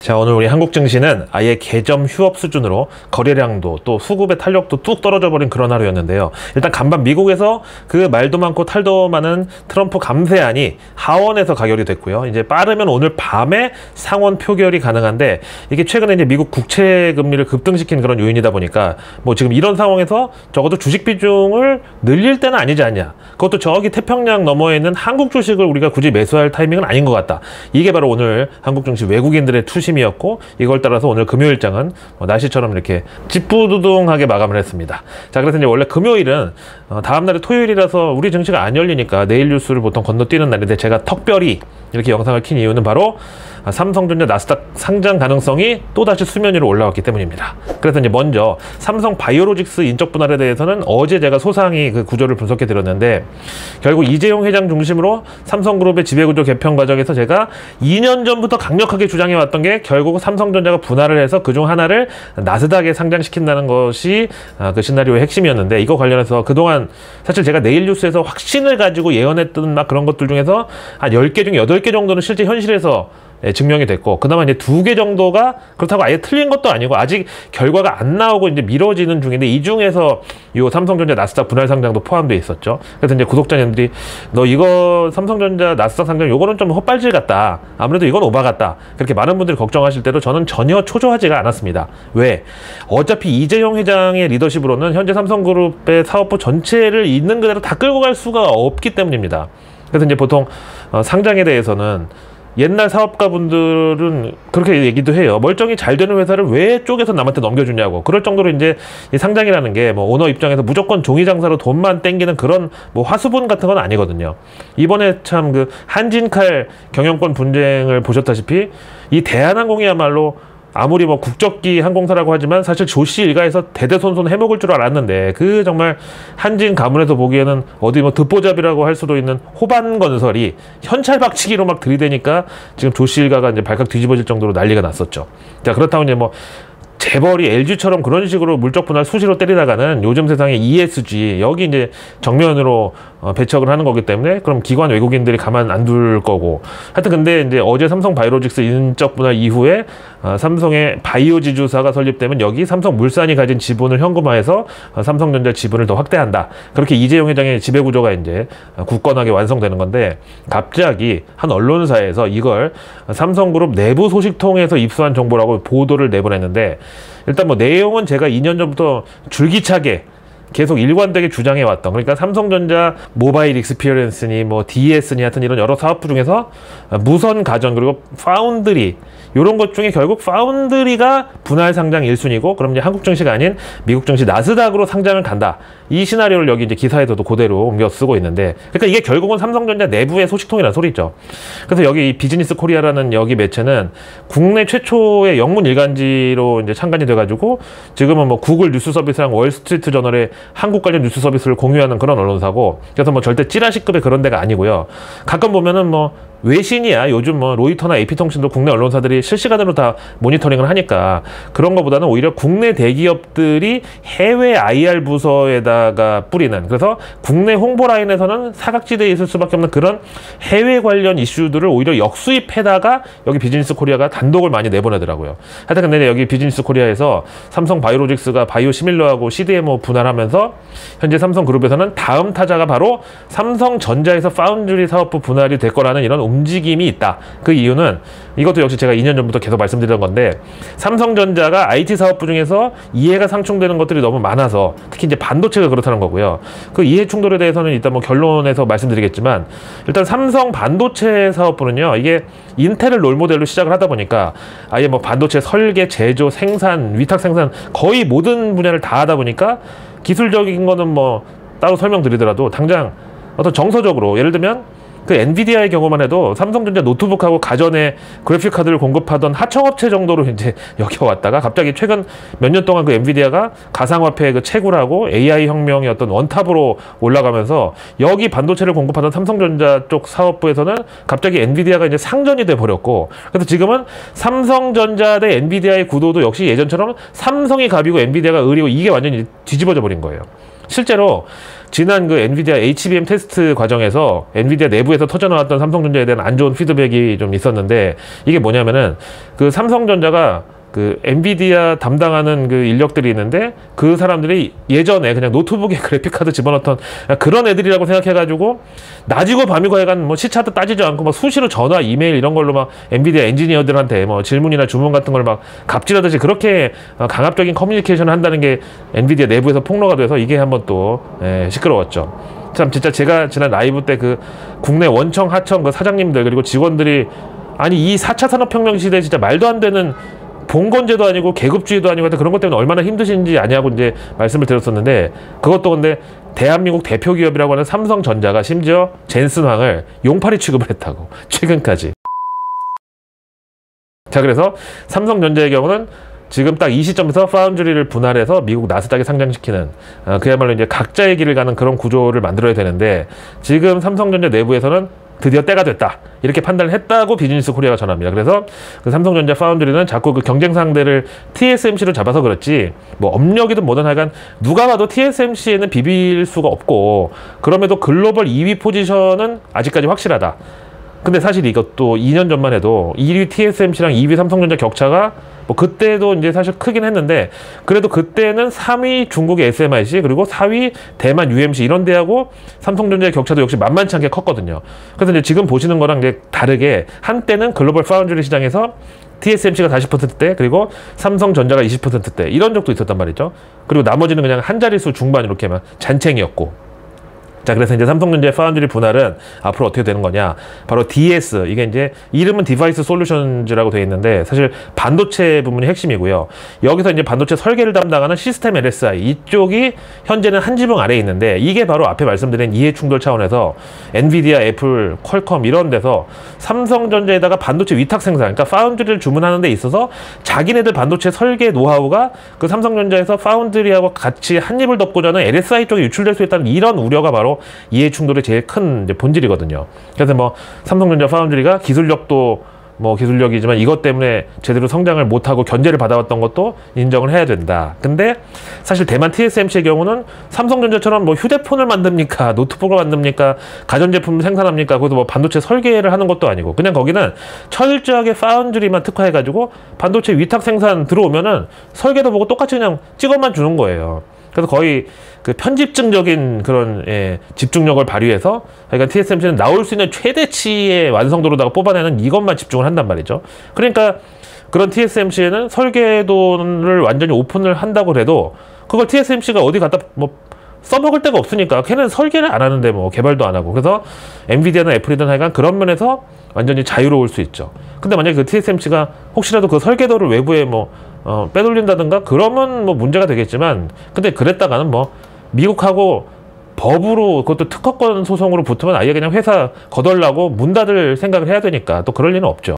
자, 오늘 우리 한국 증시는 아예 개점 휴업 수준으로 거래량도 또 수급의 탄력도 뚝 떨어져 버린 그런 하루였는데요. 일단 간밤 미국에서 그 말도 많고 탈도 많은 트럼프 감세안이 하원에서 가결이 됐고요. 이제 빠르면 오늘 밤에 상원 표결이 가능한데, 이게 최근에 이제 미국 국채 금리를 급등시킨 그런 요인이다 보니까 뭐 지금 이런 상황에서 적어도 주식 비중을 늘릴 때는 아니지 않냐. 그것도 저기 태평양 너머에 있는 한국 주식을 우리가 굳이 매수할 타이밍은 아닌 것 같다. 이게 바로 오늘 한국 증시 외국인들의 투심이었고, 이걸 따라서 오늘 금요일장은 날씨처럼 이렇게 찌뿌두둥하게 마감을 했습니다. 자, 그래서 이제 원래 금요일은 다음날이 토요일이라서 우리 증시가 안 열리니까 내일 뉴스를 보통 건너뛰는 날인데, 제가 특별히 이렇게 영상을 킨 이유는 바로 삼성전자 나스닥 상장 가능성이 또다시 수면 위로 올라왔기 때문입니다. 그래서 이제 먼저 삼성 바이오로직스 인적 분할에 대해서는 어제 제가 소상히 그 구조를 분석해 드렸는데, 결국 이재용 회장 중심으로 삼성그룹의 지배구조 개편 과정에서 제가 2년 전부터 강력하게 주장해 왔던 게, 결국 삼성전자가 분할을 해서 그중 하나를 나스닥에 상장시킨다는 것이 그 시나리오의 핵심이었는데, 이거 관련해서 그동안 사실 제가 내일 뉴스에서 확신을 가지고 예언했던 막 그런 것들 중에서 한 10개 중에 8개 정도는 실제 현실에서 증명이 됐고, 그나마 이제 2개 정도가 그렇다고 아예 틀린 것도 아니고 아직 결과가 안 나오고 이제 미뤄지는 중인데, 이 중에서 요 삼성전자 나스닥 분할 상장도 포함되어 있었죠. 그래서 이제 구독자님들이 너 이거 삼성전자 나스닥 상장 요거는 좀 헛발질 같다, 아무래도 이건 오바 같다, 그렇게 많은 분들이 걱정하실 때도 저는 전혀 초조하지가 않았습니다. 왜? 어차피 이재용 회장의 리더십으로는 현재 삼성그룹의 사업부 전체를 있는 그대로 다 끌고 갈 수가 없기 때문입니다. 그래서 이제 보통 상장에 대해서는 옛날 사업가분들은 그렇게 얘기도 해요. 멀쩡히 잘 되는 회사를 왜 쪼개서 남한테 넘겨주냐고. 그럴 정도로 이제 이 상장이라는 게 뭐 오너 입장에서 무조건 종이 장사로 돈만 땡기는 그런 뭐 화수분 같은 건 아니거든요. 이번에 참 그 한진칼 경영권 분쟁을 보셨다시피 이 대한항공이야말로 아무리 뭐 국적기 항공사라고 하지만 사실 조씨 일가에서 대대손손 해먹을 줄 알았는데, 그 정말 한진 가문에서 보기에는 어디 뭐 듣보잡이라고 할 수도 있는 호반건설이 현찰박치기로 막 들이대니까 지금 조씨 일가가 이제 발칵 뒤집어질 정도로 난리가 났었죠. 자, 그렇다고 이제 뭐 재벌이 LG처럼 그런 식으로 물적 분할 수시로 때리다가는 요즘 세상에 ESG 여기 이제 정면으로 배척을 하는 거기 때문에, 그럼 기관 외국인들이 가만 안 둘 거고. 하여튼 근데 이제 어제 삼성 바이오로직스 인적 분할 이후에 삼성의 바이오 지주사가 설립되면 여기 삼성물산이 가진 지분을 현금화해서 삼성전자 지분을 더 확대한다. 그렇게 이재용 회장의 지배 구조가 이제 굳건하게 완성되는 건데, 갑자기 한 언론사에서 이걸 삼성그룹 내부 소식통에서 입수한 정보라고 보도를 내보냈는데, 일단 뭐 내용은 제가 2년 전부터 줄기차게 계속 일관되게 주장해왔던, 그러니까 삼성전자 모바일 익스피리언스니 뭐 DS니 하여튼 이런 여러 사업부 중에서 무선 가전 그리고 파운드리 이런 것 중에 결국 파운드리가 분할 상장 1순위고, 그럼 이제 한국 증시가 아닌 미국 증시 나스닥으로 상장을 간다. 이 시나리오를 여기 이제 기사에서도 그대로 옮겨 쓰고 있는데, 그러니까 이게 결국은 삼성전자 내부의 소식통이라는 소리죠. 그래서 여기 이 비즈니스 코리아라는 여기 매체는 국내 최초의 영문 일간지로 이제 창간이 돼가지고 지금은 뭐 구글 뉴스 서비스랑 월스트리트 저널의 한국 관련 뉴스 서비스를 공유하는 그런 언론사고, 그래서 뭐 절대 찌라시급의 그런 데가 아니고요. 가끔 보면은 뭐 외신이야, 요즘 뭐 로이터나 AP통신도 국내 언론사들이 실시간으로 다 모니터링을 하니까 그런 거보다는 오히려 국내 대기업들이 해외 IR 부서에다가 뿌리는, 그래서 국내 홍보 라인에서는 사각지대에 있을 수밖에 없는 그런 해외 관련 이슈들을 오히려 역수입해다가 여기 비즈니스 코리아가 단독을 많이 내보내더라고요. 하여튼 근데 여기 비즈니스 코리아에서 삼성 바이오로직스가 바이오 시밀러하고 CDMO 분할하면서 현재 삼성그룹에서는 다음 타자가 바로 삼성전자에서 파운드리 사업부 분할이 될 거라는 이런 움직임이 있다. 그 이유는 이것도 역시 제가 2년 전부터 계속 말씀드렸던 건데, 삼성전자가 IT 사업부 중에서 이해가 상충되는 것들이 너무 많아서, 특히 이제 반도체가 그렇다는 거고요. 그 이해 충돌에 대해서는 일단 뭐 결론에서 말씀드리겠지만, 일단 삼성 반도체 사업부는요, 이게 인텔을 롤모델로 시작을 하다 보니까 아예 뭐 반도체 설계, 제조, 생산, 위탁 생산 거의 모든 분야를 다 하다 보니까 기술적인 거는 뭐 따로 설명드리더라도 당장 어떤 정서적으로, 예를 들면 그 엔비디아의 경우만 해도 삼성전자 노트북하고 가전에 그래픽 카드를 공급하던 하청업체 정도로 이제 여겨왔다가, 갑자기 최근 몇 년 동안 그 엔비디아가 가상화폐 그 채굴하고 AI 혁명의 어떤 원탑으로 올라가면서 여기 반도체를 공급하던 삼성전자 쪽 사업부에서는 갑자기 엔비디아가 이제 상전이 돼 버렸고, 그래서 지금은 삼성전자 대 엔비디아의 구도도 역시 예전처럼 삼성이 갑이고 엔비디아가 을이고, 이게 완전히 뒤집어져 버린 거예요. 실제로 지난 그 엔비디아 HBM 테스트 과정에서 엔비디아 내부에서 터져나왔던 삼성전자에 대한 안 좋은 피드백이 좀 있었는데, 이게 뭐냐면은 그 삼성전자가 그 엔비디아 담당하는 그 인력들이 있는데, 그 사람들이 예전에 그냥 노트북에 그래픽카드 집어넣던 그런 애들이라고 생각해가지고 낮이고 밤이고 해간 뭐 시차도 따지지 않고 막 수시로 전화, 이메일 이런 걸로 막 엔비디아 엔지니어들한테 뭐 질문이나 주문 같은 걸 막 갑질하듯이 그렇게 강압적인 커뮤니케이션을 한다는 게 엔비디아 내부에서 폭로가 돼서 이게 한번 또 시끄러웠죠. 참 진짜 제가 지난 라이브 때 그 국내 원청 하청 그 사장님들 그리고 직원들이 아니 이 4차 산업혁명 시대에 진짜 말도 안 되는 봉건제도 아니고 계급주의도 아니고 그런 것 때문에 얼마나 힘드신지 아냐고 이제 말씀을 드렸었는데, 그것도 근데 대한민국 대표 기업이라고 하는 삼성전자가 심지어 젠슨황을 용팔이 취급을 했다고, 최근까지. 자, 그래서 삼성전자의 경우는 지금 딱 이 시점에서 파운드리를 분할해서 미국 나스닥에 상장시키는 그야말로 이제 각자의 길을 가는 그런 구조를 만들어야 되는데, 지금 삼성전자 내부에서는 드디어 때가 됐다 이렇게 판단을 했다고 비즈니스 코리아가 전합니다. 그래서 그 삼성전자 파운드리는 자꾸 그 경쟁 상대를 TSMC로 잡아서 그렇지 뭐 업력이든 뭐든 하여간 누가 봐도 TSMC에는 비빌 수가 없고, 그럼에도 글로벌 2위 포지션은 아직까지 확실하다. 근데 사실 이것도 2년 전만 해도 1위 TSMC랑 2위 삼성전자 격차가 뭐 그때도 이제 사실 크긴 했는데, 그래도 그때는 3위 중국의 SMIC 그리고 4위 대만 UMC 이런 데하고 삼성전자의 격차도 역시 만만치 않게 컸거든요. 그래서 이제 지금 보시는 거랑 이제 다르게 한때는 글로벌 파운드리 시장에서 TSMC가 40%대 그리고 삼성전자가 20%대 이런 적도 있었단 말이죠. 그리고 나머지는 그냥 한 자릿수 중반 이렇게만 잔챙이였고. 자, 그래서 이제 삼성전자의 파운드리 분할은 앞으로 어떻게 되는 거냐, 바로 DS, 이게 이제 이름은 디바이스 솔루션즈라고 되어 있는데 사실 반도체 부분이 핵심이고요. 여기서 이제 반도체 설계를 담당하는 시스템 LSI 이쪽이 현재는 한 지붕 아래에 있는데, 이게 바로 앞에 말씀드린 이해 충돌 차원에서 엔비디아, 애플, 퀄컴 이런 데서 삼성전자에다가 반도체 위탁 생산, 그러니까 파운드리를 주문하는 데 있어서 자기네들 반도체 설계 노하우가 그 삼성전자에서 파운드리하고 같이 한 입을 덮고자 하는 LSI 쪽에 유출될 수 있다는 이런 우려가 바로 이해 충돌의 제일 큰 이제 본질이거든요. 그래서 뭐 삼성전자 파운드리가 기술력도 뭐 기술력이지만 이것 때문에 제대로 성장을 못하고 견제를 받아왔던 것도 인정을 해야 된다. 근데 사실 대만 TSMC의 경우는 삼성전자처럼 뭐 휴대폰을 만듭니까, 노트북을 만듭니까, 가전제품 생산합니까, 그것도 뭐 반도체 설계를 하는 것도 아니고 그냥 거기는 철저하게 파운드리만 특화해가지고 반도체 위탁 생산 들어오면은 설계도 보고 똑같이 그냥 찍어만 주는 거예요. 그래서 거의 그 편집증적인 그런 집중력을 발휘해서, 그러니까 TSMC는 나올 수 있는 최대치의 완성도로다가 뽑아내는 이것만 집중을 한단 말이죠. 그러니까 그런 TSMC에는 설계도를 완전히 오픈을 한다고 해도 그걸 TSMC가 어디 갖다 뭐 써먹을 데가 없으니까 걔는 설계를 안 하는데 뭐 개발도 안 하고, 그래서 엔비디아나 애플이든 하여간 그런 면에서 완전히 자유로울 수 있죠. 근데 만약에 그 TSMC가 혹시라도 그 설계도를 외부에 뭐 빼돌린다든가 그러면 뭐 문제가 되겠지만, 근데 그랬다가는 뭐 미국하고 법으로 그것도 특허권 소송으로 붙으면 아예 그냥 회사 거덜나고 문 닫을 생각을 해야 되니까 또 그럴 리는 없죠.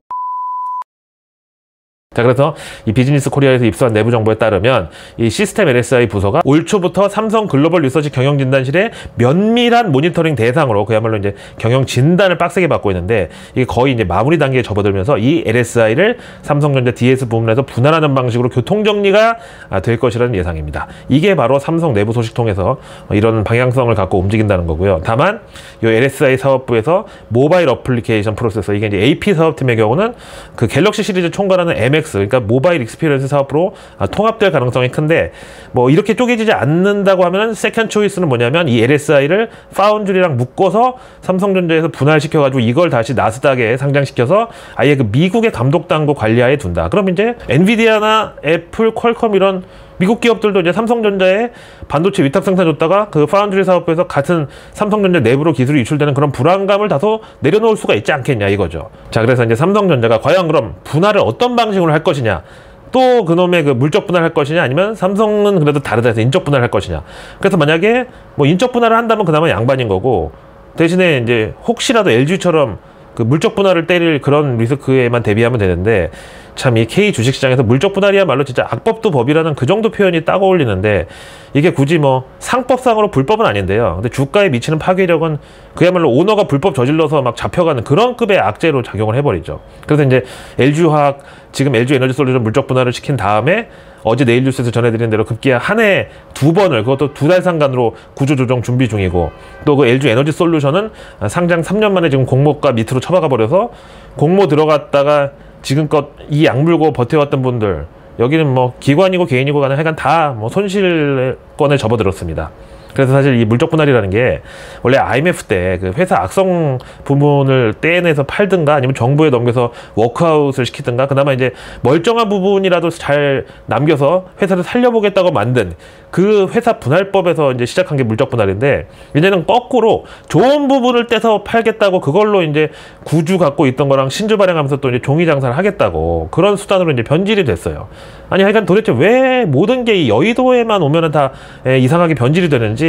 자, 그래서 이 비즈니스 코리아에서 입수한 내부 정보에 따르면 이 시스템 LSI 부서가 올 초부터 삼성 글로벌 리서치 경영진단실의 면밀한 모니터링 대상으로 그야말로 이제 경영 진단을 빡세게 받고 있는데, 이게 거의 이제 마무리 단계에 접어들면서 이 LSI를 삼성전자 DS 부문에서 분할하는 방식으로 교통정리가 될 것이라는 예상입니다. 이게 바로 삼성 내부 소식통에서 이런 방향성을 갖고 움직인다는 거고요. 다만 이 LSI 사업부에서 모바일 어플리케이션 프로세서, 이게 이제 AP 사업팀의 경우는 그 갤럭시 시리즈 총괄하는 MX, 그러니까 모바일 익스피리언스 사업으로 통합될 가능성이 큰데, 뭐 이렇게 쪼개지지 않는다고 하면 세컨 초이스는 뭐냐면 이 LSI를 파운드리랑 묶어서 삼성전자에서 분할시켜가지고 이걸 다시 나스닥에 상장시켜서 아예 그 미국의 감독당국 관리하에 둔다. 그럼 이제 엔비디아나 애플, 퀄컴 이런 미국 기업들도 이제 삼성전자에 반도체 위탁 생산 줬다가 그 파운드리 사업부에서 같은 삼성전자 내부로 기술이 유출되는 그런 불안감을 다소 내려놓을 수가 있지 않겠냐 이거죠. 자, 그래서 이제 삼성전자가 과연 그럼 분할을 어떤 방식으로 할 것이냐, 또 그놈의 그 물적 분할할 것이냐, 아니면 삼성은 그래도 다르다 해서 인적 분할할 것이냐. 그래서 만약에 뭐 인적 분할을 한다면 그나마 양반인 거고, 대신에 이제 혹시라도 LG처럼 그 물적 분할을 때릴 그런 리스크에만 대비하면 되는데, 참 이 K 주식시장에서 물적 분할이야말로 진짜 악법도 법이라는 그 정도 표현이 딱 어울리는데, 이게 굳이 뭐 상법상으로 불법은 아닌데요. 근데 주가에 미치는 파괴력은 그야말로 오너가 불법 저질러서 막 잡혀가는 그런 급의 악재로 작용을 해버리죠. 그래서 이제 LG화학, 지금 LG에너지솔루션 물적 분할을 시킨 다음에 어제 내일 뉴스에서 전해드린 대로 급기야 한 해 2번을, 그것도 2달 상간으로 구조조정 준비 중이고, 또 그 LG에너지솔루션은 상장 3년 만에 지금 공모가 밑으로 처박아 버려서 공모 들어갔다가 지금껏 이 약물고 버텨왔던 분들, 여기는 뭐 기관이고 개인이고 간에 하여간 다 뭐 손실권에 접어들었습니다. 그래서 사실 이 물적 분할이라는 게 원래 IMF 때 그 회사 악성 부분을 떼내서 팔든가 아니면 정부에 넘겨서 워크아웃을 시키든가, 그나마 이제 멀쩡한 부분이라도 잘 남겨서 회사를 살려보겠다고 만든 그 회사 분할법에서 이제 시작한 게 물적 분할인데, 이제는 거꾸로 좋은 부분을 떼서 팔겠다고 그걸로 이제 구주 갖고 있던 거랑 신주 발행하면서 또 이제 종이 장사를 하겠다고 그런 수단으로 이제 변질이 됐어요. 아니 하여간 도대체 왜 모든 게 이 여의도에만 오면은 다 이상하게 변질이 되는지.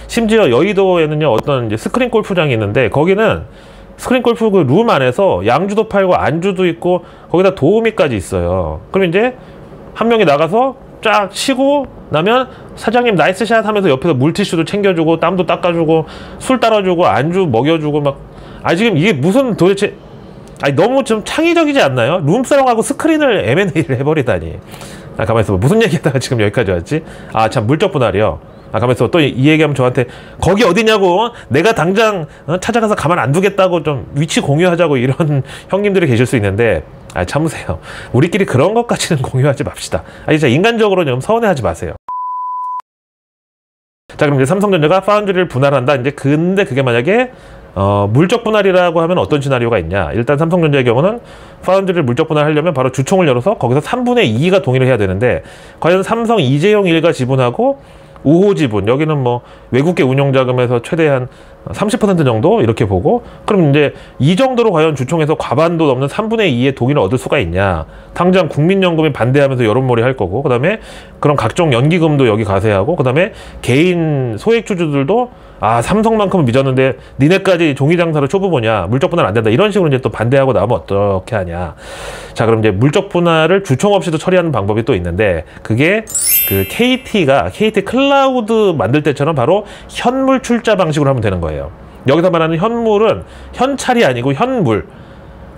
심지어 여의도에는요, 어떤 이제 스크린 골프장이 있는데, 거기는 스크린 골프 그 룸 안에서 양주도 팔고 안주도 있고 거기다 도우미까지 있어요. 그럼 이제 한 명이 나가서 쫙 치고 나면 사장님 나이스 샷 하면서 옆에서 물티슈도 챙겨주고 땀도 닦아주고 술 따라주고 안주 먹여주고 막. 지금 이게 무슨 도대체, 너무 좀 창의적이지 않나요? 룸사롱하고 스크린을 M&A를 해버리다니. 가만히 있어봐. 무슨 얘기하다가 지금 여기까지 왔지? 참, 물적 분할이요. 가만히 있어. 또 이 얘기하면 저한테 거기 어디냐고, 내가 당장 찾아가서 가만 안 두겠다고 좀 위치 공유하자고 이런 형님들이 계실 수 있는데, 참으세요. 우리끼리 그런 것까지는 공유하지 맙시다. 진짜 인간적으로 좀 서운해하지 마세요. 자, 그럼 이제 삼성전자가 파운드리를 분할한다. 이제 근데 그게 만약에 물적 분할이라고 하면 어떤 시나리오가 있냐. 일단 삼성전자의 경우는 파운드리를 물적 분할하려면 바로 주총을 열어서 거기서 3분의 2가 동의를 해야 되는데, 과연 삼성 이재용 일가 지분하고 우호 지분, 여기는 뭐 외국계 운용자금에서 최대한 30% 정도 이렇게 보고, 그럼 이제 이 정도로 과연 주총에서 과반도 넘는 3분의 2의 동의를 얻을 수가 있냐. 당장 국민연금이 반대하면서 여론몰이 할 거고, 그 다음에 그런 각종 연기금도 여기 가세하고, 그 다음에 개인 소액주주들도 삼성만큼은 믿었는데 니네까지 종이장사로 초보 보냐, 물적 분할 안 된다, 이런 식으로 이제 또 반대하고 나면 어떻게 하냐. 자, 그럼 이제 물적 분할을 주총 없이도 처리하는 방법이 또 있는데, 그게 그 KT 클라우드 만들 때처럼 바로 현물 출자 방식으로 하면 되는 거예요. 여기서 말하는 현물은 현찰이 아니고 현물.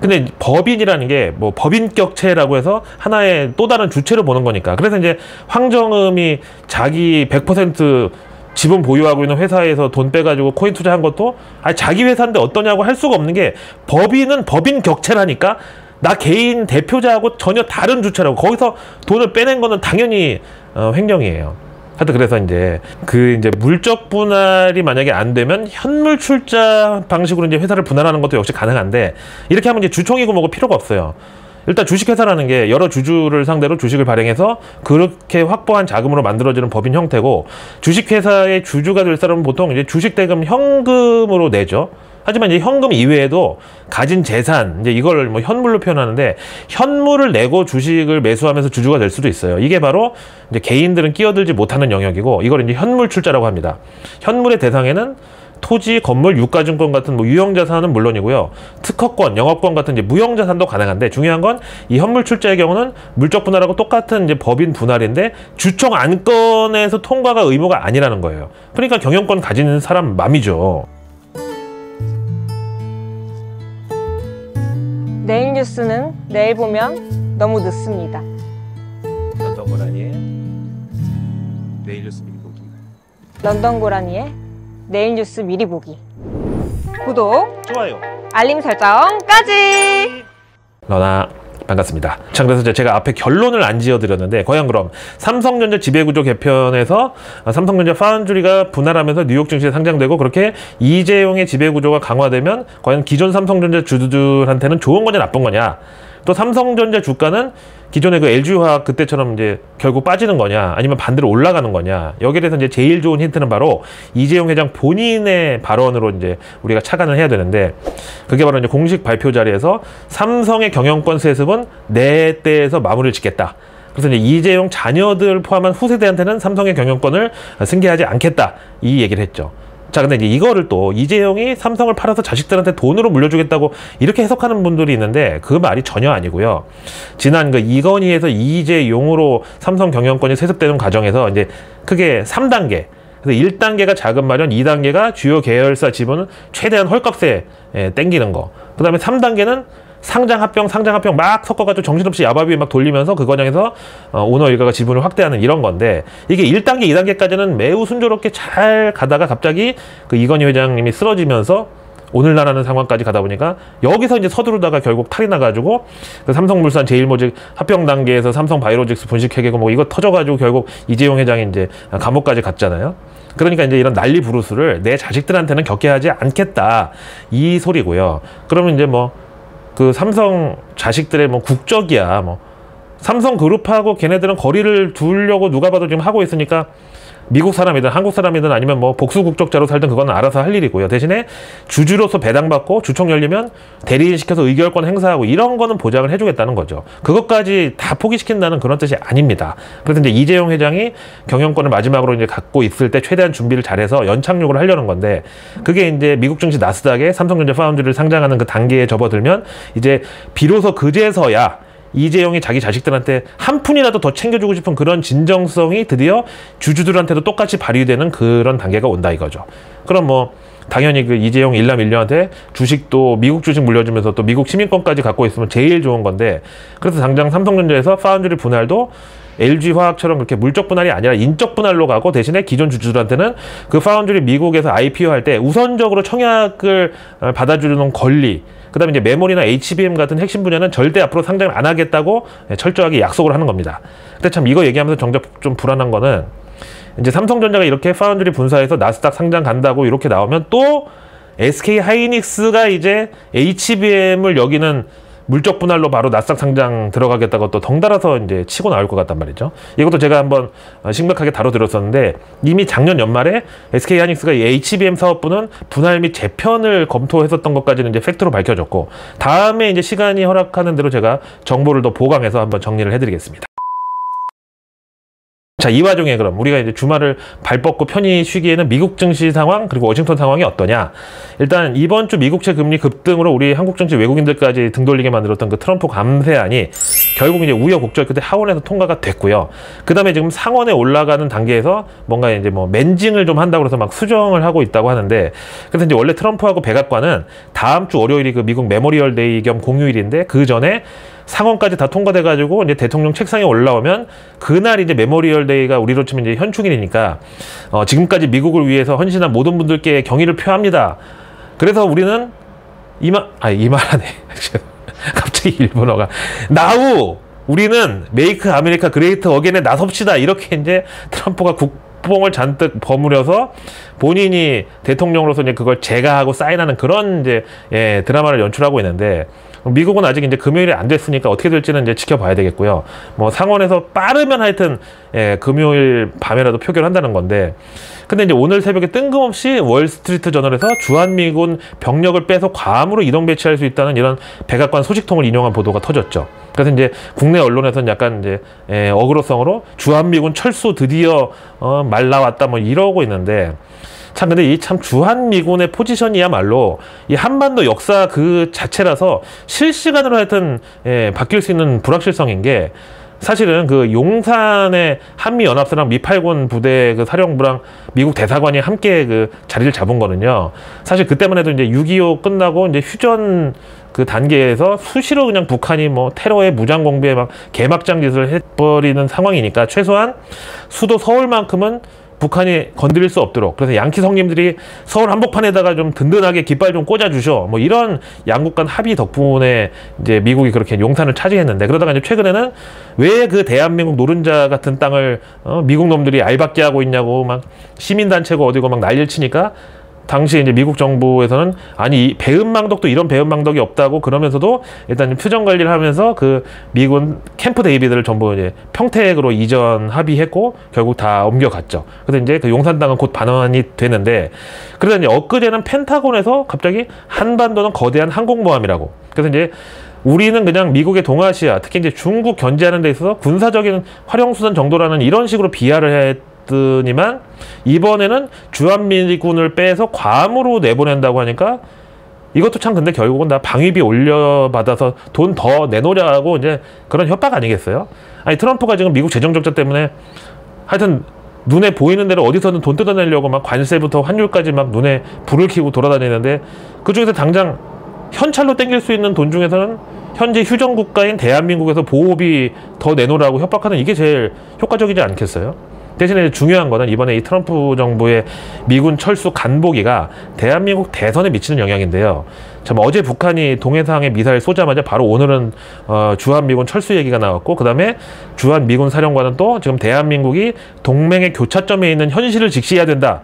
근데 법인이라는 게 뭐 법인격체라고 해서 하나의 또 다른 주체를 보는 거니까. 그래서 이제 황정음이 자기 100% 지분 보유하고 있는 회사에서 돈 빼가지고 코인 투자한 것도 자기 회사인데 어떠냐고 할 수가 없는 게, 법인은 법인 격체라니까. 나 개인 대표자하고 전혀 다른 주체라고. 거기서 돈을 빼낸 거는 당연히 횡령이에요. 하여튼 그래서 이제 이제 물적 분할이 만약에 안 되면 현물 출자 방식으로 이제 회사를 분할하는 것도 역시 가능한데, 이렇게 하면 이제 주총이고 뭐고 필요가 없어요. 일단 주식회사라는 게 여러 주주를 상대로 주식을 발행해서 그렇게 확보한 자금으로 만들어지는 법인 형태고, 주식회사의 주주가 될 사람은 보통 이제 주식대금 현금으로 내죠. 하지만 이제 현금 이외에도 가진 재산, 이제 이걸 뭐 현물로 표현하는데, 현물을 내고 주식을 매수하면서 주주가 될 수도 있어요. 이게 바로 이제 개인들은 끼어들지 못하는 영역이고, 이걸 이제 현물 출자라고 합니다. 현물의 대상에는 토지, 건물, 유가증권 같은 뭐 유형자산은 물론이고요, 특허권, 영업권 같은 이제 무형자산도 가능한데, 중요한 건 이 현물 출자의 경우는 물적 분할하고 똑같은 이제 법인 분할인데 주총 안건에서 통과가 의무가 아니라는 거예요. 그러니까 경영권 가지는 사람 맘이죠. 내일 뉴스는 내일 보면 너무 늦습니다. 런던 고라니의 내일 뉴스 미리 보기. 런던 고라니의 내일 뉴스 미리 보기. 구독, 좋아요, 알림 설정까지. 러나 반갑습니다. 자, 그래서 제가 앞에 결론을 안 지어드렸는데, 과연 그럼 삼성전자 지배구조 개편에서 삼성전자 파운드리가 분할하면서 뉴욕 증시에 상장되고 그렇게 이재용의 지배구조가 강화되면 과연 기존 삼성전자 주주들한테는 좋은 거냐 나쁜 거냐, 또 삼성전자 주가는 기존의 그 LG화학 그때처럼 이제 결국 빠지는 거냐, 아니면 반대로 올라가는 거냐. 여기에 대해서 이제 제일 좋은 힌트는 바로 이재용 회장 본인의 발언으로 이제 우리가 착안을 해야 되는데, 그게 바로 이제 공식 발표 자리에서 삼성의 경영권 세습은 내 때에서 마무리를 짓겠다. 그래서 이제 이재용 자녀들 포함한 후세대한테는 삼성의 경영권을 승계하지 않겠다, 이 얘기를 했죠. 자, 근데 이제 이거를 또 이재용이 삼성을 팔아서 자식들한테 돈으로 물려주겠다고 이렇게 해석하는 분들이 있는데 그 말이 전혀 아니고요. 지난 그 이건희에서 이재용으로 삼성 경영권이 세습되는 과정에서 이제 크게 3단계. 그래서 1단계가 자금 마련, 2단계가 주요 계열사 지분을 최대한 헐값에 땡기는 거. 그 다음에 3단계는 상장 합병 막 섞어가지고 정신없이 야바비 막 돌리면서 그 과정에서 오너 일가가 지분을 확대하는 이런 건데 이게 1단계, 2단계까지는 매우 순조롭게 잘 가다가 갑자기 그 이건희 회장님이 쓰러지면서 오늘날하는 상황까지 가다 보니까 여기서 이제 서두르다가 결국 탈이 나가지고 그 삼성물산 제일모직 합병 단계에서 삼성바이오로직스 분식회계고 뭐 이거 터져가지고 결국 이재용 회장이 이제 감옥까지 갔잖아요. 그러니까 이제 이런 난리 부르스를 내 자식들한테는 겪게 하지 않겠다 이 소리고요. 그러면 이제 뭐 그 삼성 자식들의 뭐 국적이야 뭐 삼성그룹하고 걔네들은 거리를 두려고 누가 봐도 지금 하고 있으니까 미국 사람이든 한국 사람이든 아니면 뭐 복수 국적자로 살든 그건 알아서 할 일이고요. 대신에 주주로서 배당받고 주총 열리면 대리인 시켜서 의결권 행사하고 이런 거는 보장을 해주겠다는 거죠. 그것까지 다 포기시킨다는 그런 뜻이 아닙니다. 그래서 이제 이재용 회장이 경영권을 마지막으로 이제 갖고 있을 때 최대한 준비를 잘해서 연착륙을 하려는 건데 그게 이제 미국 증시 나스닥에 삼성전자 파운드를 상장하는 그 단계에 접어들면 이제 비로소 그제서야 이재용이 자기 자식들한테 한 푼이라도 더 챙겨주고 싶은 그런 진정성이 드디어 주주들한테도 똑같이 발휘되는 그런 단계가 온다 이거죠. 그럼 뭐 당연히 그 이재용 일남 일녀한테 주식도 미국 주식 물려주면서 또 미국 시민권까지 갖고 있으면 제일 좋은 건데 그래서 당장 삼성전자에서 파운드리 분할도 LG화학처럼 그렇게 물적 분할이 아니라 인적 분할로 가고 대신에 기존 주주들한테는 그 파운드리 미국에서 IPO 할 때 우선적으로 청약을 받아주는 권리 그 다음에 이제 메모리나 HBM 같은 핵심 분야는 절대 앞으로 상장을 안 하겠다고 철저하게 약속을 하는 겁니다. 근데 참 이거 얘기하면서 정작 좀 불안한 거는 이제 삼성전자가 이렇게 파운드리 분사해서 나스닥 상장 간다고 이렇게 나오면 또 SK 하이닉스가 이제 HBM을 여기는 물적 분할로 바로 나스닥 상장 들어가겠다고 또 덩달아서 이제 치고 나올 것 같단 말이죠. 이것도 제가 한번 심각하게 다뤄드렸었는데 이미 작년 연말에 SK 하이닉스가 이 HBM 사업부는 분할 및 재편을 검토했었던 것까지는 이제 팩트로 밝혀졌고 다음에 이제 시간이 허락하는 대로 제가 정보를 더 보강해서 한번 정리를 해드리겠습니다. 자, 이 와중에 그럼 우리가 이제 주말을 발 뻗고 편히 쉬기에는 미국 증시 상황 그리고 워싱턴 상황이 어떠냐. 일단 이번 주 미국채 금리 급등으로 우리 한국 증시 외국인들까지 등 돌리게 만들었던 그 트럼프 감세안이 결국 이제 우여곡절 끝에 하원에서 통과가 됐고요. 그 다음에 지금 상원에 올라가는 단계에서 뭔가 이제 뭐 멘징을 좀 한다고 해서 막 수정을 하고 있다고 하는데 그래서 이제 원래 트럼프하고 백악관은 다음 주 월요일이 그 미국 메모리얼 데이 겸 공휴일인데 그 전에 상원까지 다 통과돼가지고 이제 대통령 책상에 올라오면 그날 이제 메모리얼 데이가 우리로 치면 이제 현충일이니까 지금까지 미국을 위해서 헌신한 모든 분들께 경의를 표합니다. 그래서 우리는 이말하네. 갑자기 일본어가 나우 우리는 메이크 아메리카 그레이트 어게인에 나섭시다 이렇게 이제 트럼프가 국뽕을 잔뜩 버무려서 본인이 대통령으로서 이제 그걸 제가하고 사인하는 그런 이제 드라마를 연출하고 있는데. 미국은 아직 이제 금요일이 안 됐으니까 어떻게 될지는 이제 지켜봐야 되겠고요. 뭐 상원에서 빠르면 하여튼 금요일 밤에라도 표결을 한다는 건데 근데 이제 오늘 새벽에 뜬금없이 월스트리트 저널에서 주한미군 병력을 빼서 괌으로 이동 배치할 수 있다는 이런 백악관 소식통을 인용한 보도가 터졌죠. 그래서 이제 국내 언론에서는 약간 이제 어그로성으로 주한미군 철수 드디어 말 나왔다 뭐 이러고 있는데 참 근데 이 참 주한미군의 포지션이야말로 이 한반도 역사 그 자체라서 실시간으로 하여튼 바뀔 수 있는 불확실성인 게 사실은 그 용산의 한미연합사랑 미8군 부대 그 사령부랑 미국 대사관이 함께 그 자리를 잡은 거는요. 사실 그때만 해도 이제 6.25 끝나고 이제 휴전 그 단계에서 수시로 그냥 북한이 뭐 테러에 무장 공비에 막 개막장 짓을 해버리는 상황이니까 최소한 수도 서울만큼은 북한이 건드릴 수 없도록 그래서 양키 성님들이 서울 한복판에다가 좀 든든하게 깃발 좀 꽂아주셔 뭐 이런 양국 간 합의 덕분에 이제 미국이 그렇게 용산을 차지했는데 그러다가 이제 최근에는 왜 그 대한민국 노른자 같은 땅을 미국 놈들이 알박기하고 있냐고 막 시민단체고 어디고 막 난리를 치니까 당시 이제 미국 정부에서는 아니 이 배은망덕도 이런 배은망덕이 없다고 그러면서도 일단 표정 관리를 하면서 그 미군 캠프 대위비들을 전부 이제 평택으로 이전 합의했고 결국 다 옮겨갔죠. 그래서 이제 그 용산 땅은 곧 반환이 되는데 그래서 이제 엊그제는 펜타곤에서 갑자기 한반도는 거대한 항공모함이라고 그래서 이제 우리는 그냥 미국의 동아시아 특히 이제 중국 견제하는 데 있어서 군사적인 활용수단 정도라는 이런 식으로 비하를 나왔더니만 이번에는 주한미군을 빼서 괌으로 내보낸다고 하니까 이것도 참 근데 결국은 다 방위비 올려받아서 돈 더 내놓으려고 이제 그런 협박 아니겠어요? 아니 트럼프가 지금 미국 재정 적자 때문에 하여튼 눈에 보이는 대로 어디서든 돈 뜯어내려고 막 관세부터 환율까지 막 눈에 불을 켜고 돌아다니는데 그중에서 당장 현찰로 땡길 수 있는 돈 중에서는 현재 휴전 국가인 대한민국에서 보호비 더 내놓으라고 협박하는 이게 제일 효과적이지 않겠어요? 대신에 중요한 거는 이번에 이 트럼프 정부의 미군 철수 간보기가 대한민국 대선에 미치는 영향인데요. 참 어제 북한이 동해상에 미사일 쏘자마자 바로 오늘은 주한미군 철수 얘기가 나왔고, 그 다음에 주한미군 사령관은 또 지금 대한민국이 동맹의 교차점에 있는 현실을 직시해야 된다.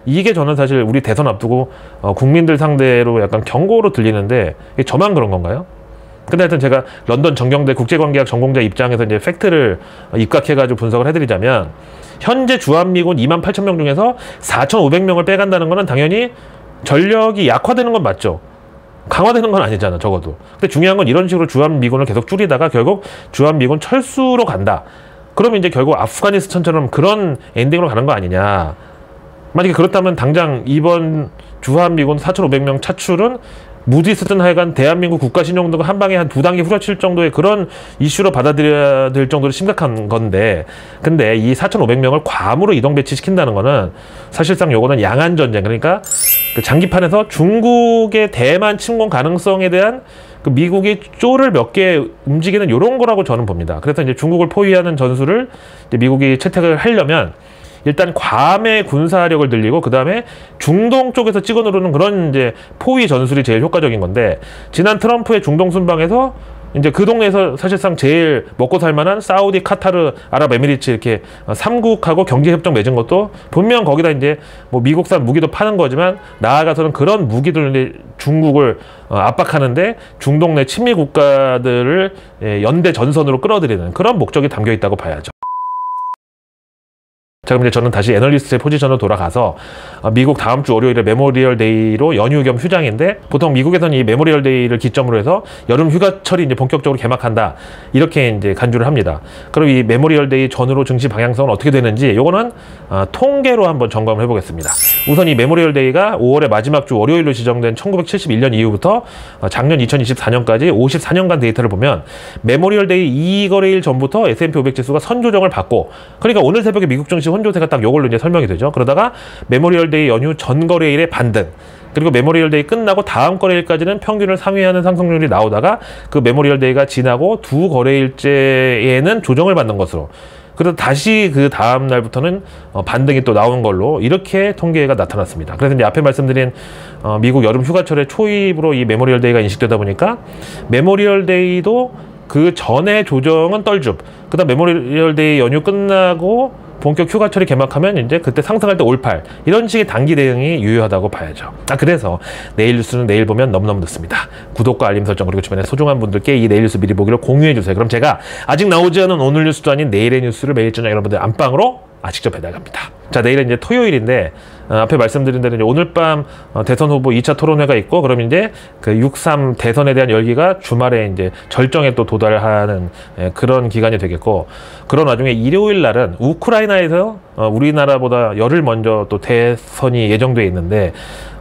이게 저는 사실 우리 대선 앞두고 국민들 상대로 약간 경고로 들리는데 이게 저만 그런 건가요? 근데 하여튼 제가 런던 정경대 국제관계학 전공자 입장에서 이제 팩트를 입각해가지고 분석을 해드리자면 현재 주한미군 28,000명 중에서 4,500명을 빼간다는 거는 당연히 전력이 약화되는 건 맞죠. 강화되는 건 아니잖아, 적어도. 근데 중요한 건 이런 식으로 주한미군을 계속 줄이다가 결국 주한미군 철수로 간다. 그러면 이제 결국 아프가니스탄처럼 그런 엔딩으로 가는 거 아니냐. 만약에 그렇다면 당장 이번 주한미군 4,500명 차출은 무디스든 하여간 대한민국 국가신용도가 한 방에 한 2단계 후려칠 정도의 그런 이슈로 받아들여야 될 정도로 심각한 건데, 근데 이 4,500명을 괌으로 이동 배치시킨다는 거는 사실상 요거는 양안전쟁, 그러니까 그 장기판에서 중국의 대만 침공 가능성에 대한 그 미국이 쪼를 몇 개 움직이는 요런 거라고 저는 봅니다. 그래서 이제 중국을 포위하는 전술을 이제 미국이 채택을 하려면 일단 괌의 군사력을 늘리고 그 다음에 중동 쪽에서 찍어 누르는 그런 이제 포위 전술이 제일 효과적인 건데, 지난 트럼프의 중동 순방에서 이제 그 동네에서 사실상 제일 먹고 살만한 사우디, 카타르, 아랍에미리트 이렇게 3국하고 경제협정 맺은 것도 분명 거기다 이제 뭐 미국산 무기도 파는 거지만 나아가서는 그런 무기들을 중국을 압박하는데 중동 내 친미 국가들을 연대 전선으로 끌어들이는 그런 목적이 담겨 있다고 봐야죠. 자, 그럼 이제 저는 다시 애널리스트의 포지션으로 돌아가서 미국 다음 주 월요일에 메모리얼 데이로 연휴 겸 휴장인데, 보통 미국에서는 이 메모리얼 데이를 기점으로 해서 여름 휴가철이 이제 본격적으로 개막한다, 이렇게 이제 간주를 합니다. 그럼 이 메모리얼 데이 전후로 증시 방향성은 어떻게 되는지 요거는 통계로 한번 점검을 해보겠습니다. 우선 이 메모리얼 데이가 5월의 마지막 주 월요일로 지정된 1971년 이후부터 작년 2024년까지 54년간 데이터를 보면 메모리얼 데이 2거래일 전부터 S&P 500 지수가 선조정을 받고, 그러니까 오늘 새벽에 미국 증시 혼조세가 딱 요걸로 이제 설명이 되죠. 그러다가 메모리얼 데이 연휴 전 거래일의 반등, 그리고 메모리얼 데이 끝나고 다음 거래일까지는 평균을 상회하는 상승률이 나오다가 그 메모리얼 데이가 지나고 두 거래일째에는 조정을 받는 것으로, 그래서 다시 그 다음 날부터는 반등이 또 나오는 걸로 이렇게 통계가 나타났습니다. 그래서 이제 앞에 말씀드린 미국 여름 휴가철의 초입으로 이 메모리얼 데이가 인식되다 보니까 메모리얼 데이도 그 전에 조정은 떨줍, 그 다음 메모리얼 데이 연휴 끝나고 본격 휴가철이 개막하면 이제 그때 상승할 때 올팔, 이런 식의 단기 대응이 유효하다고 봐야죠. 그래서 내일 뉴스는 내일 보면 너무너무 늦습니다. 구독과 알림 설정, 그리고 주변에 소중한 분들께 이 내일 뉴스 미리 보기를 공유해 주세요. 그럼 제가 아직 나오지 않은 오늘 뉴스도 아닌 내일의 뉴스를 매일 저녁 여러분들 안방으로 직접 배달갑니다. 자, 내일은 이제 토요일인데 앞에 말씀드린 대로 이제 오늘 밤 대선 후보 2차 토론회가 있고, 그럼 이제 그 6.3 대선에 대한 열기가 주말에 이제 절정에 또 도달하는 그런 기간이 되겠고, 그런 와중에 일요일 날은 우크라이나에서 우리나라보다 열흘 먼저 또 대선이 예정돼 있는데,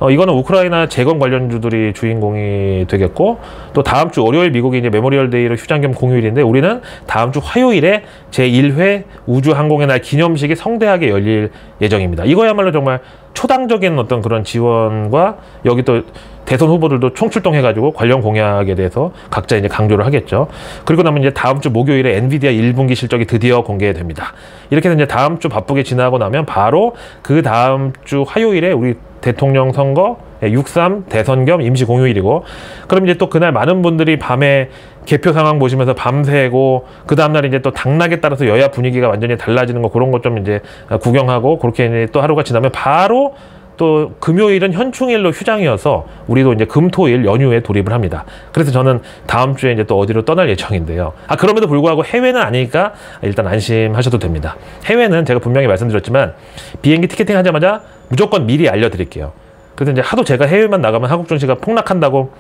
이거는 우크라이나 재건 관련주들이 주인공이 되겠고, 또 다음 주 월요일 미국이 이제 메모리얼 데이로 휴장 겸 공휴일인데, 우리는 다음 주 화요일에 제1회 우주항공의 날 기념식이 성대하게 열릴 예정입니다. 이거야말로 정말 초당적인 어떤 그런 지원과, 여기 또 대선 후보들도 총출동해가지고 관련 공약에 대해서 각자 이제 강조를 하겠죠. 그리고 나면 이제 다음 주 목요일에 엔비디아 1분기 실적이 드디어 공개됩니다. 이렇게 해서 이제 다음 주 바쁘게 지나고 나면 바로 그 다음 주 화요일에 우리 대통령 선거 6.3 대선 겸 임시 공휴일이고, 그럼 이제 또 그날 많은 분들이 밤에 개표 상황 보시면서 밤새고, 그 다음날 이제 또 당락에 따라서 여야 분위기가 완전히 달라지는 거, 그런 것 좀 이제 구경하고, 그렇게 이제 또 하루가 지나면 바로 또 금요일은 현충일로 휴장이어서 우리도 이제 금토일 연휴에 돌입을 합니다. 그래서 저는 다음 주에 이제 또 어디로 떠날 예정인데요. 그럼에도 불구하고 해외는 아니니까 일단 안심하셔도 됩니다. 해외는 제가 분명히 말씀드렸지만 비행기 티켓팅 하자마자 무조건 미리 알려드릴게요. 그래서 이제 하도 제가 해외만 나가면 한국 증시가 폭락한다고,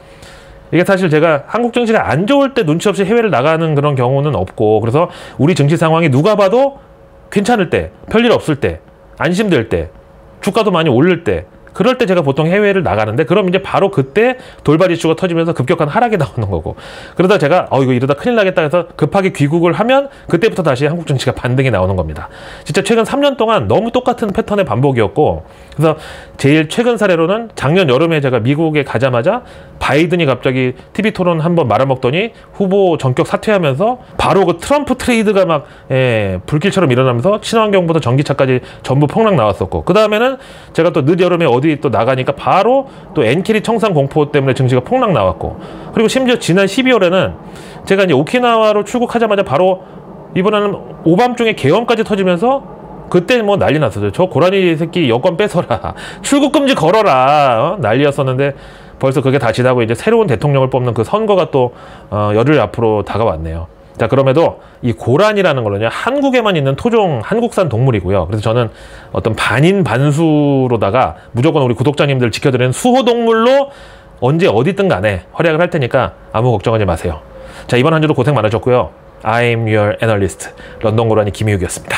이게 사실 제가 한국 증시가 안 좋을 때 눈치 없이 해외를 나가는 그런 경우는 없고, 그래서 우리 증시 상황이 누가 봐도 괜찮을 때, 별일 없을 때, 안심될 때, 주가도 많이 오를 때, 그럴 때 제가 보통 해외를 나가는데, 그럼 이제 바로 그때 돌발 이슈가 터지면서 급격한 하락이 나오는 거고, 그러다 제가 이거 이러다 큰일 나겠다 해서 급하게 귀국을 하면 그때부터 다시 한국 증시가 반등이 나오는 겁니다. 진짜 최근 3년 동안 너무 똑같은 패턴의 반복이었고, 그래서 제일 최근 사례로는 작년 여름에 제가 미국에 가자마자 바이든이 갑자기 TV 토론 한번 말아먹더니 후보 전격 사퇴하면서 바로 그 트럼프 트레이드가 막 불길처럼 일어나면서 친환경부터 전기차까지 전부 폭락 나왔었고, 그 다음에는 제가 또 늦여름에 어디 또 나가니까 바로 또 엔키리 청산 공포 때문에 증시가 폭락 나왔고, 그리고 심지어 지난 12월에는 제가 이제 오키나와로 출국하자마자 바로 이번에는 오밤중에 계엄까지 터지면서 그때 뭐 난리 났었죠. 저 고라니 새끼 여권 뺏어라, 출국 금지 걸어라, 난리였었는데 벌써 그게 다 지나고 이제 새로운 대통령을 뽑는 그 선거가 또 열흘 앞으로 다가왔네요. 자, 그럼에도 이 고란이라는 거는요, 한국에만 있는 토종 한국산 동물이고요. 그래서 저는 어떤 반인 반수로다가 무조건 우리 구독자님들 지켜드리는 수호동물로 언제 어디든 간에 활약을 할 테니까 아무 걱정하지 마세요. 자, 이번 한 주도 고생 많으셨고요. I'm your analyst. 런던 고라니 김희욱이었습니다.